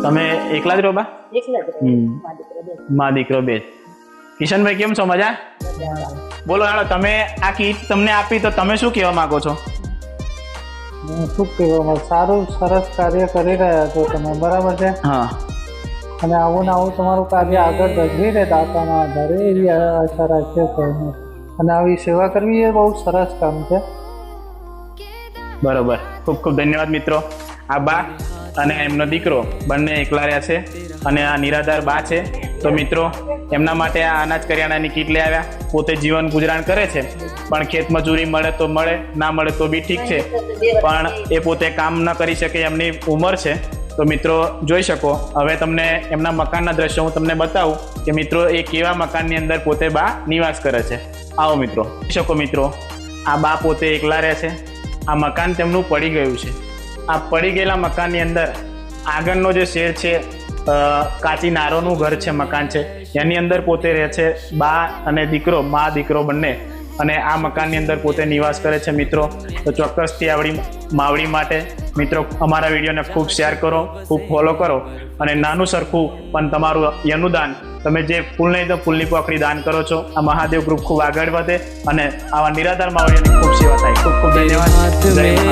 તમે એકલા જ રહો બા? એકલા જ રહે. મારા દીકરા બે. માં દીકરો બે. કિશનભાઈ કેમ છો? મજા? બોલો હાલો, તમે આ કીટ તમને આપી તો તમે શું કહેવા માંગો છો? હું શું કહેવા, સારું સરસ કાર્ય કરી રહ્યા છો તમે, બરાબર છે. હા, અને આવું ને આવું તમારું કાર્ય આગળ વધવી રહે દાતાના આધારે એવી આશા રાખીએ છીએ. અને આવી સેવા કરવી એ બહુ સરસ કામ છે. બરોબર. ખૂબ ખૂબ ધન્યવાદ મિત્રો. આ બા અને એમનો દીકરો બંને એકલા રહ્યા છે અને આ નિરાધાર બા છે. તો મિત્રો એમના માટે આ અનાજ કરિયાણાની કીટ લઈ આવ્યા. પોતે જીવન ગુજરાન કરે છે, પણ ખેત મજૂરી મળે તો મળે, ના મળે તો બી ઠીક છે, પણ એ પોતે કામ ન કરી શકે એમની ઉંમર છે. તો મિત્રો જોઈ શકો. હવે તમને એમના મકાનના દ્રશ્યો હું તમને બતાવું કે મિત્રો એ કેવા મકાનની અંદર પોતે બા નિવાસ કરે છે. આવો મિત્રો, જોઈ શકો મિત્રો, આ બા પોતે એકલા રહે છે. આ મકાન તેમનું પડી ગયું છે. આ પડી ગયેલા મકાનની અંદર આગળનો જે શેડ છે, કાચી નારોનું ઘર છે, મકાન છે, એની અંદર પોતે રહે છે બા અને દીકરો, મા દીકરો બંને. અને આ મકાનની અંદર પોતે નિવાસ કરે છે મિત્રો. તો ચોક્કસથી આવડી માવડી માટે મિત્રો અમારા વિડીયોને ખૂબ શેર કરો, ખૂબ ફોલો કરો, અને નાનું સરખું પણ તમારું અનુદાન, તમે જે ફૂલ નહીં તો ફૂલની પોખડી દાન કરો છો, આ મહાદેવ ગ્રુપ ખૂબ આગળ વધે અને આવા નિરાધાર માવડીઓની ખૂબ સેવા થાય. ખૂબ ખૂબ ધન્યવાદ. જય મહાદેવ.